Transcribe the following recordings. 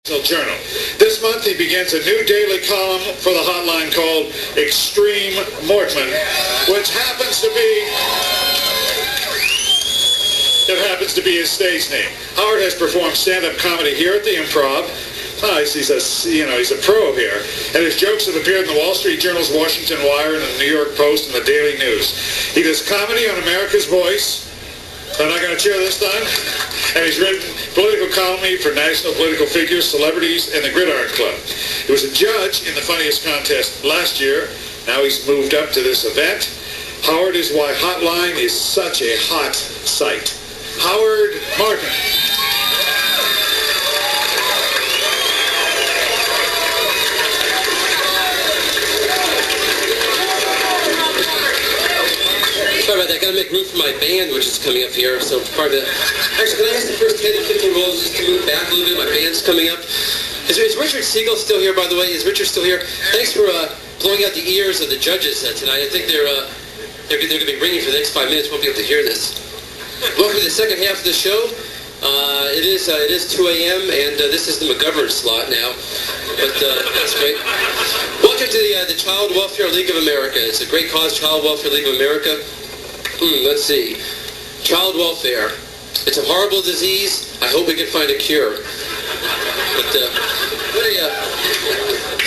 Journal. This month he begins a new daily column for the hotline called Extreme Mortman, which happens to be his stage name. Howard has performed stand-up comedy here at the Improv. He's a pro here. And his jokes have appeared in the Wall Street Journal's Washington Wire and the New York Post and the Daily News. He does comedy on America's Voice. I'm not going to cheer this time. And he's written political comedy for national political figures, celebrities, and the Gridiron Club. He was a judge in the funniest contest last year. Now he's moved up to this event. Howard is why Hotline is such a hot site. Howard Mortman. Sorry about that. Got to make room for my band, which is coming up here. So part of the... Actually, can I ask the first 10 to 15 rows just to move back a little bit? My band's coming up. Is Richard Siegel still here, by the way? Is Richard still here? Thanks for blowing out the ears of the judges tonight. I think they're going to be ringing for the next 5 minutes. Won't be able to hear this. Welcome to the second half of the show. It is 2 a.m. and this is the McGovern slot now. But that's great. Welcome to the Child Welfare League of America. It's a great cause, Child Welfare League of America. Let's see. Child welfare. It's a horrible disease. I hope we can find a cure. But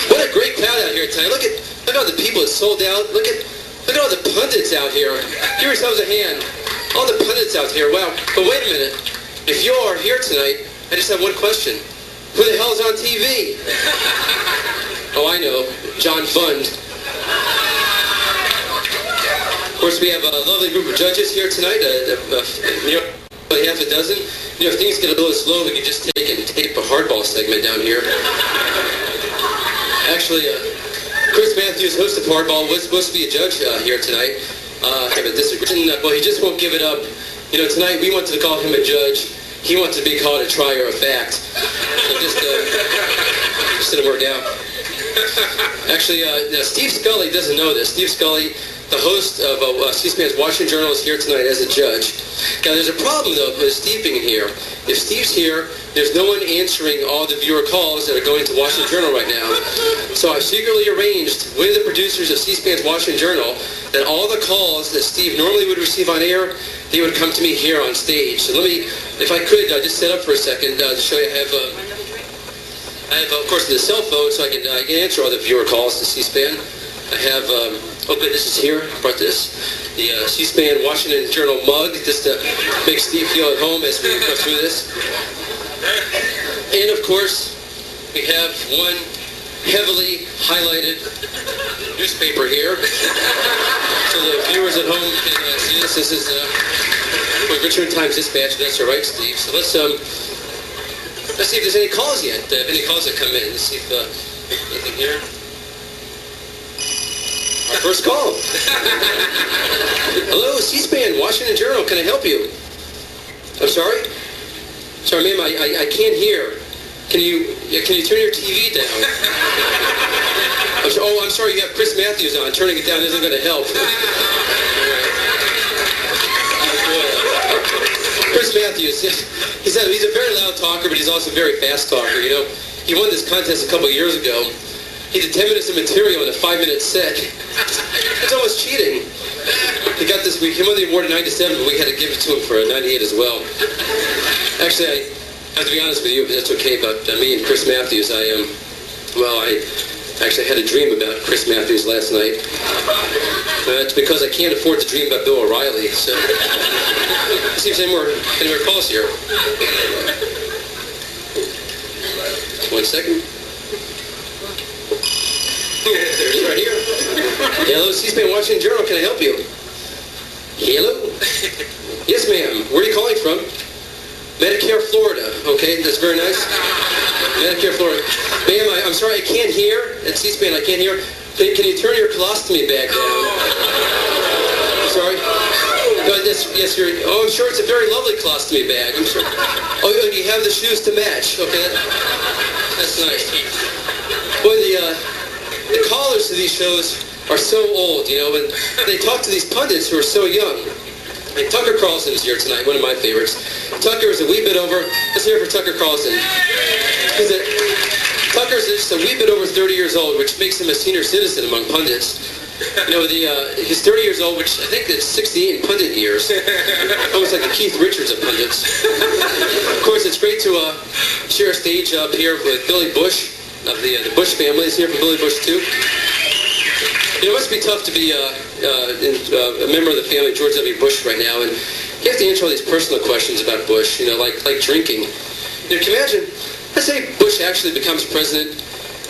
what a great crowd out here tonight. Look at all the people that sold out. Look at all the pundits out here. Give yourselves a hand. All the pundits out here. Wow. But wait a minute. If you are here tonight, I just have one question. Who the hell is on TV? Oh, I know. John Fund. Of course, we have a lovely group of judges here tonight. Half a dozen. If things get a little slow, we can just tape a hardball segment down here. Actually, Chris Matthews, host of Hardball, was supposed to be a judge here tonight. I have a disagreement. Well, he just won't give it up. Tonight we wanted to call him a judge. He wants to be called a trier of fact. So just didn't work out. Actually, Steve Scully doesn't know this. Steve Scully, the host of C-SPAN's Washington Journal, is here tonight as a judge. Now, there's a problem, though, with Steve being here. If Steve's here, there's no one answering all the viewer calls that are going to Washington Journal right now. So I secretly arranged with the producers of C-SPAN's Washington Journal that all the calls that Steve normally would receive on air, they would come to me here on stage. So let me, if I could, just set up for a second to show you. I have, of course, the cell phone, so I can answer all the viewer calls to C-SPAN. I have, okay, this is here. I brought this. The C-SPAN Washington Journal mug, just to make Steve feel at home as we go through this. And, of course, we have one heavily highlighted newspaper here. So the viewers at home can see this. This is Richmond Times-Dispatch. That's all right, Steve. So let's see if there's any calls yet. Any calls that come in. Let's see if anything here. Our first call. Hello, C-SPAN, Washington Journal. Can I help you? I'm sorry? Sorry, ma'am, I can't hear. Can you turn your TV down? I'm sorry, you have Chris Matthews on. Turning it down isn't going to help. Chris Matthews, he's a very loud talker, but he's also a very fast talker. He won this contest a couple of years ago. He did 10 minutes of material in a 5-minute set. It's almost cheating. He won the award in 97, but we had to give it to him for 98 as well. Actually, I have to be honest with you, if that's okay, about me and Chris Matthews. I actually had a dream about Chris Matthews last night. It's because I can't afford to dream about Bill O'Reilly. So, let's see if there's any more calls here. 1 second. There it is right here. Hello, C-SPAN Washington Journal. Can I help you? Hello? Yes, ma'am. Where are you calling from? Medicare, Florida. Okay, that's very nice. Medicare, Florida. Ma'am, I'm sorry, I can't hear. At C-SPAN, I can't hear. Can you turn your colostomy bag down? I'm sorry? Yes, I'm sure it's a very lovely colostomy bag. I'm sure. Oh, and you have the shoes to match. Okay, that's nice. Boy, the callers to these shows are so old, and they talk to these pundits who are so young. And Tucker Carlson's here tonight, one of my favorites. Tucker is a wee bit over. Let's hear it for Tucker Carlson. He's a looks a wee bit over 30 years old, which makes him a senior citizen among pundits. You know, he's 30 years old, which I think is 68 in pundit years. Almost like the Keith Richards of pundits. Of course, it's great to share a stage up here with Billy Bush of the Bush family. Is here for Billy Bush too. You know, it must be tough to be a member of the family of George W. Bush right now, and you have to answer all these personal questions about Bush. You know, like drinking. You know, can you imagine? Let's say Bush actually becomes president.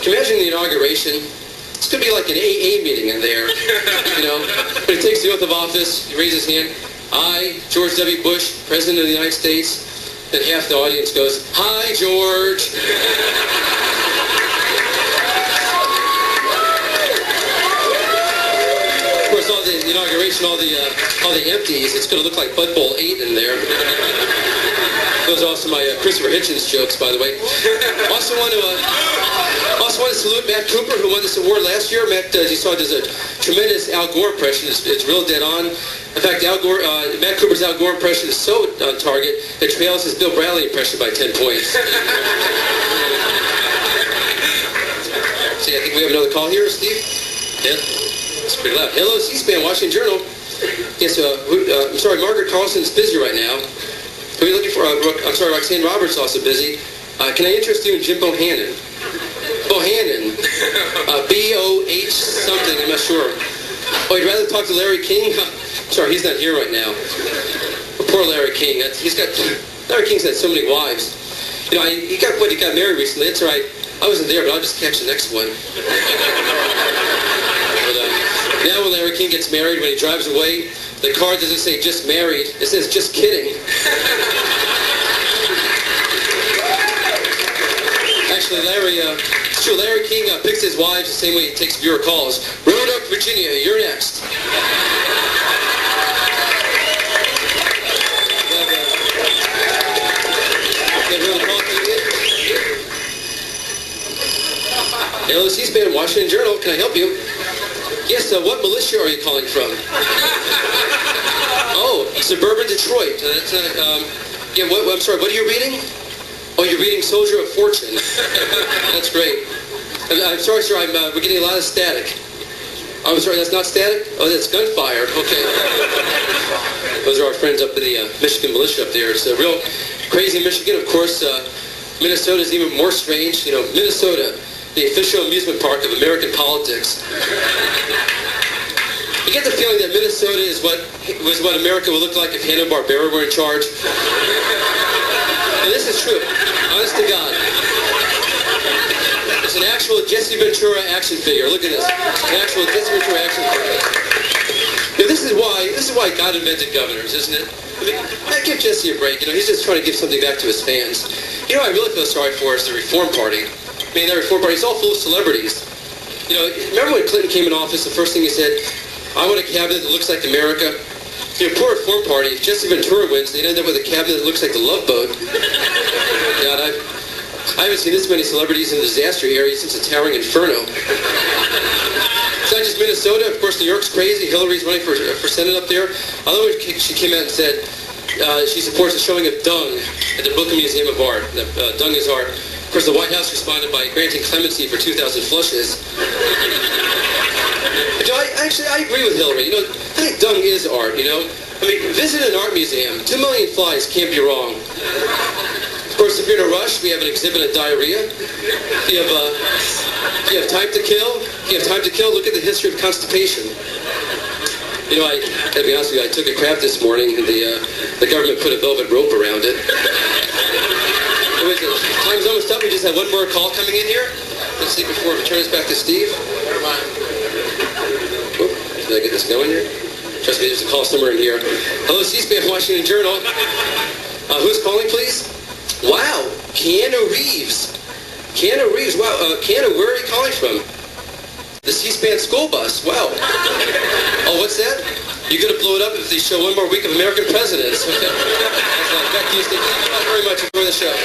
Can you imagine the inauguration? It's going to be like an AA meeting in there, you know. When he takes the oath of office, he raises his hand. I, George W. Bush, President of the United States. Then half the audience goes, "Hi, George." Of course, all the inauguration, all the empties, it's going to look like Bud Bowl 8 in there. Those are also my Christopher Hitchens jokes, by the way. Also want to salute Matt Cooper, who won this award last year. Matt, as you saw, does a tremendous Al Gore impression. It's real dead on. In fact, Matt Cooper's Al Gore impression is so on target, it trails his Bill Bradley impression by 10 points. See, I think we have another call here, Steve. Yeah, it's pretty loud. Hello, C-SPAN, Washington Journal. Yes, I'm sorry, Margaret Carlson's busy right now. Who are you looking for? I'm sorry, Roxanne Roberts is also busy. Can I interest you in Jim Bohannon? Bohannon. B-O-H something, I'm not sure. Oh, you'd rather talk to Larry King? Sorry, he's not here right now. Poor Larry King. Larry King's had so many wives. You know, he got married recently. That's all right. I wasn't there, but I'll just catch the next one. But, now when Larry King gets married, when he drives away, the car doesn't say "just married," it says "just kidding." Actually, Larry King picks his wives the same way he takes viewer calls. Roanoke, Virginia, you're next. Hello, C-SPAN, Washington Journal. Can I help you? Yes, what militia are you calling from? Oh, suburban Detroit. Yeah, I'm sorry, what are you reading? Oh, you're reading Soldier of Fortune. That's great. I'm sorry, sir, we're getting a lot of static. I'm sorry, that's not static? Oh, that's gunfire. Okay. Those are our friends up in the Michigan militia up there. It's real crazy in Michigan. Of course, Minnesota is even more strange. You know, Minnesota, the official amusement park of American politics. You get the feeling that Minnesota was what America would look like if Hanna-Barbera were in charge. And this is true. Honest to God. It's an actual Jesse Ventura action figure. Look at this. It's an actual Jesse Ventura action figure. Now, this is why God invented governors, isn't it? I mean, give Jesse a break. You know, he's just trying to give something back to his fans. You know, I really feel sorry for is the Reform Party. I mean, the Reform Party is all full of celebrities. You know, remember when Clinton came in office, the first thing he said, "I want a cabinet that looks like America." You know, poor Reform Party, if Jesse Ventura wins, they'd end up with a cabinet that looks like the Love Boat. God, I haven't seen this many celebrities in the disaster area since the Towering Inferno. It's not just Minnesota. Of course, New York's crazy. Hillary's running for Senate up there. Although she came out and said she supports the showing of dung at the Brooklyn Museum of Art. Dung is art. Of course, the White House responded by granting clemency for 2,000 flushes. I agree with Hillary. You know, I think dung is art, you know. I mean, visit an art museum. 2 million flies can't be wrong. Of course, if you're in a rush, we have an exhibit on diarrhea. If you have time to kill, look at the history of constipation. You know, I gotta be honest with you, I took a crap this morning and the government put a velvet rope around it. Time's almost up. We just have one more call coming in here. Let's see before we turn this back to Steve. Never mind. Did I get this going here? Trust me, there's a call somewhere in here. Hello, C-SPAN, Washington Journal. Who's calling, please? Wow, Keanu Reeves. Keanu Reeves. Wow, Keanu, where are you calling from? The C-SPAN school bus. Wow. Oh, what's that? You're going to blow it up if they show one more week of American presidents. Okay. Back to you, Steve. Thank you very much. Enjoy the show.